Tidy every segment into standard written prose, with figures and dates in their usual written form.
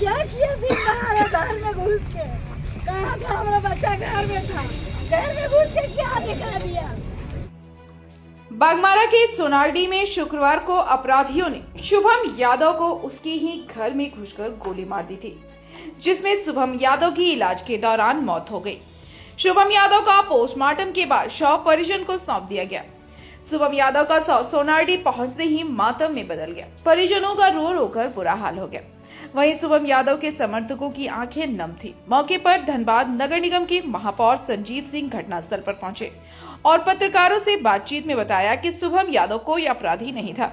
क्या किया दिन दहाड़े घर में घुस के? कहा था हमारा बच्चा घर में था, घर में घुस के क्या दिखा दिया? बागमारा के सोनारडी में शुक्रवार को अपराधियों ने शुभम यादव को उसके ही घर में घुसकर गोली मार दी थी, जिसमें शुभम यादव की इलाज के दौरान मौत हो गई। शुभम यादव का पोस्टमार्टम के बाद शव परिजन को सौंप दिया गया। शुभम यादव का शव सोनारडी पहुंचते ही मातम में बदल गया। परिजनों का रो रो कर बुरा हाल हो गया। वहीं शुभम यादव के समर्थकों की आंखें नम थी। मौके पर धनबाद नगर निगम के महापौर संजीव सिंह घटनास्थल पर पहुंचे और पत्रकारों से बातचीत में बताया कि शुभम यादव कोई अपराधी नहीं था।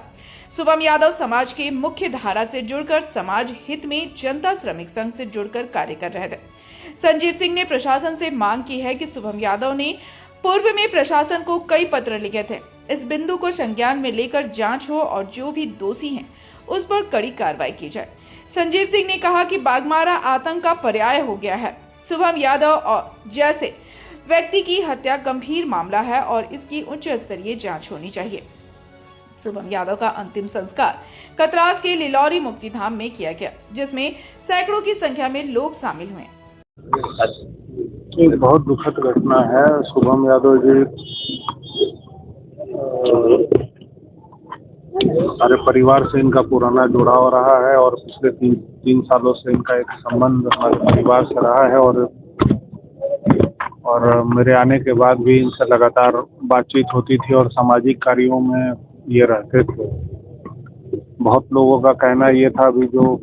शुभम यादव समाज के मुख्य धारा से जुड़कर समाज हित में जनता श्रमिक संघ से जुड़कर कार्य कर रहे थे। संजीव सिंह ने प्रशासन से मांग की है कि शुभम यादव ने पूर्व में प्रशासन को कई पत्र लिखे थे। इस बिंदु को संज्ञान में लेकर जांच हो और जो भी दोषी हैं उस पर कड़ी कार्रवाई की जाए। संजीव सिंह ने कहा कि बागमारा आतंक का पर्याय हो गया है। शुभम यादव और जैसे व्यक्ति की हत्या गंभीर मामला है और इसकी उच्च स्तरीय जांच होनी चाहिए। शुभम यादव का अंतिम संस्कार कतरास के लिलौरी मुक्तिधाम में किया गया, जिसमें सैकड़ों की संख्या में लोग शामिल हुए। एक बहुत दुखद घटना है। शुभम यादव जी हमारे परिवार से इनका पुराना जुड़ाव रहा है और पिछले तीन सालों से इनका एक संबंध हमारे परिवार से रहा है और मेरे आने के बाद भी इनसे लगातार बातचीत होती थी और सामाजिक कार्यों में ये रहते थे। बहुत लोगों का कहना ये था भी जो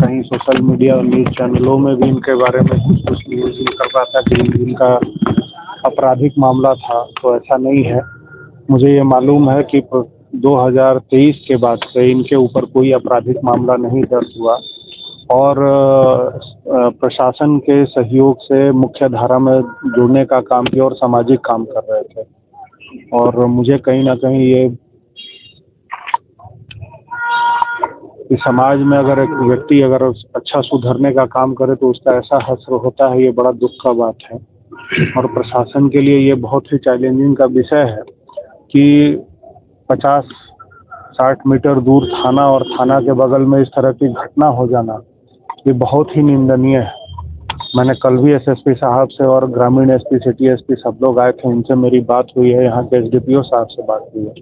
कहीं सोशल मीडिया और न्यूज़ चैनलों में भी इनके बारे में कुछ न्यूज़ निकल रहा था कि इनका आपराधिक मामला था, तो ऐसा नहीं है। मुझे ये मालूम है कि 2023 के बाद से इनके ऊपर कोई आपराधिक मामला नहीं दर्ज हुआ और प्रशासन के सहयोग से मुख्य धारा में जुड़ने का काम किया और सामाजिक काम कर रहे थे। और मुझे कहीं ना कहीं ये कि समाज में अगर एक व्यक्ति अगर अच्छा सुधरने का काम करे तो उसका ऐसा हश्र होता है, ये बड़ा दुख का बात है। और प्रशासन के लिए ये बहुत ही चैलेंजिंग का विषय है कि 50-60 मीटर दूर थाना और थाना के बगल में इस तरह की घटना हो जाना, ये बहुत ही निंदनीय है। मैंने कल भी एसएसपी साहब से और ग्रामीण एसपी, सिटी एसपी सब लोग आए थे, इनसे मेरी बात हुई है। यहाँ के एसडीपीओ साहब से बात हुई है।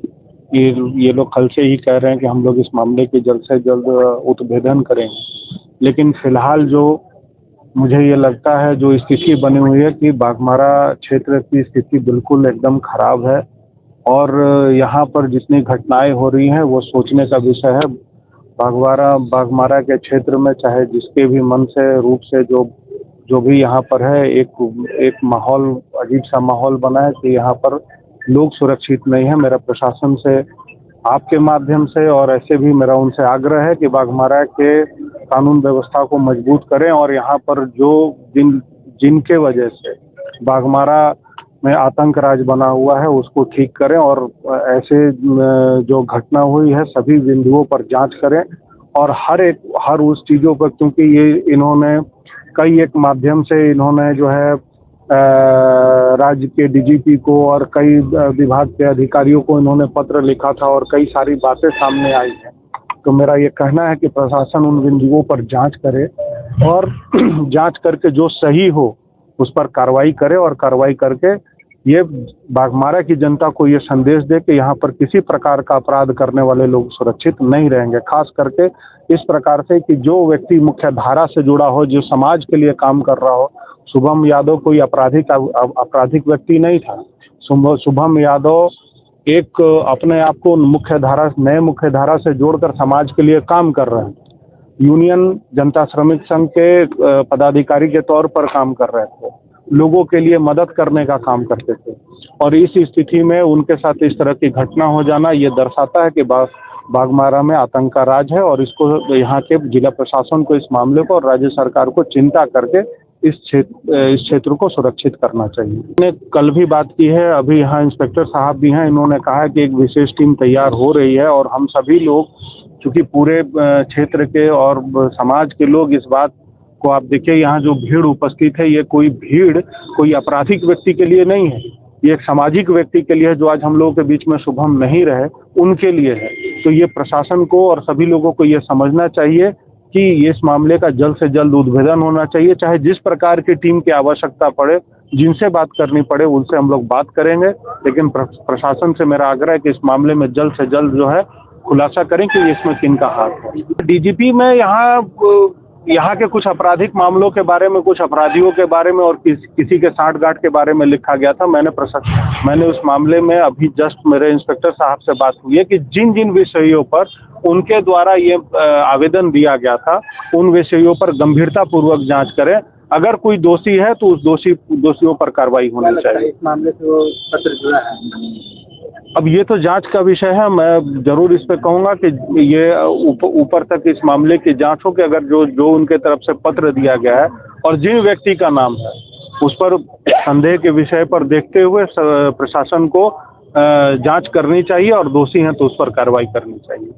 ये लोग कल से ही कह रहे हैं कि हम लोग इस मामले की जल्द से जल्द उद्भेदन करेंगे। लेकिन फिलहाल जो मुझे ये लगता है जो स्थिति बनी हुई है कि बागमारा क्षेत्र की स्थिति बिल्कुल एकदम खराब है और यहाँ पर जितनी घटनाएं हो रही हैं वो सोचने का विषय है। बागमारा के क्षेत्र में चाहे जिसके भी मन से रूप से जो भी यहाँ पर है, एक माहौल, अजीब सा माहौल बना है कि यहाँ पर लोग सुरक्षित नहीं है। मेरा प्रशासन से आपके माध्यम से और ऐसे भी मेरा उनसे आग्रह है कि बागमारा के कानून व्यवस्था को मजबूत करें और यहाँ पर जो जिनके वजह से बागमारा में आतंक राज बना हुआ है उसको ठीक करें और ऐसे जो घटना हुई है सभी बिंदुओं पर जांच करें और हर उस चीज़ों पर, क्योंकि ये इन्होंने कई एक माध्यम से इन्होंने जो है राज्य के डीजीपी को और कई विभाग के अधिकारियों को इन्होंने पत्र लिखा था और कई सारी बातें सामने आई हैं। तो मेरा ये कहना है कि प्रशासन उन बिंदुओं पर जांच करे और जांच करके जो सही हो उस पर कार्रवाई करे और कार्रवाई करके ये बागमारा की जनता को ये संदेश दे कि यहाँ पर किसी प्रकार का अपराध करने वाले लोग सुरक्षित नहीं रहेंगे। खास करके इस प्रकार से कि जो व्यक्ति मुख्य धारा से जुड़ा हो, जो समाज के लिए काम कर रहा हो। शुभम यादव कोई आपराधिक व्यक्ति नहीं था। शुभम यादव एक अपने आप को नए मुख्य धारा से जोड़कर समाज के लिए काम कर रहे हैं। यूनियन जनता श्रमिक संघ के पदाधिकारी के तौर पर काम कर रहे थे, लोगों के लिए मदद करने का काम करते थे और इस स्थिति में उनके साथ इस तरह की घटना हो जाना ये दर्शाता है कि बागमारा में आतंक का राज है और इसको यहाँ के जिला प्रशासन को इस मामले को और राज्य सरकार को चिंता करके इस क्षेत्र को सुरक्षित करना चाहिए। मैंने कल भी बात की है, अभी यहाँ इंस्पेक्टर साहब भी हैं, इन्होंने कहा कि एक विशेष टीम तैयार हो रही है और हम सभी लोग, चूँकि पूरे क्षेत्र के और समाज के लोग इस बात को, आप देखिए यहाँ जो भीड़ उपस्थित है, ये कोई आपराधिक व्यक्ति के लिए नहीं है, ये एक सामाजिक व्यक्ति के लिए है। जो आज हम लोगों के बीच में शुभम नहीं रहे उनके लिए है। तो ये प्रशासन को और सभी लोगों को ये समझना चाहिए कि इस मामले का जल्द से जल्द उद्भेदन होना चाहिए। चाहे जिस प्रकार की टीम की आवश्यकता पड़े, जिनसे बात करनी पड़े, उनसे हम लोग बात करेंगे। लेकिन प्रशासन से मेरा आग्रह है कि इस मामले में जल्द से जल्द जो है खुलासा करें कि इसमें किनका हाथ है। डीजीपी में यहाँ के कुछ आपराधिक मामलों के बारे में, कुछ अपराधियों के बारे में और किसी के सांठ-गांठ के बारे में लिखा गया था। मैंने उस मामले में अभी जस्ट मेरे इंस्पेक्टर साहब से बात हुई है कि जिन विषयों पर उनके द्वारा ये आवेदन दिया गया था, उन विषयों पर गंभीरता पूर्वक जांच करें। अगर कोई दोषी है तो उस दोषियों पर कार्रवाई होनी चाहिए। इस मामले से वो पत्र जुड़ा है। अब ये तो जांच का विषय है। मैं जरूर इस पे कहूंगा कि ये ऊपर तक इस मामले की जांच हो कि अगर जो उनके तरफ से पत्र दिया गया है और जिन व्यक्ति का नाम है उस पर संदेह के विषय पर देखते हुए प्रशासन को जांच करनी चाहिए और दोषी हैं तो उस पर कार्रवाई करनी चाहिए।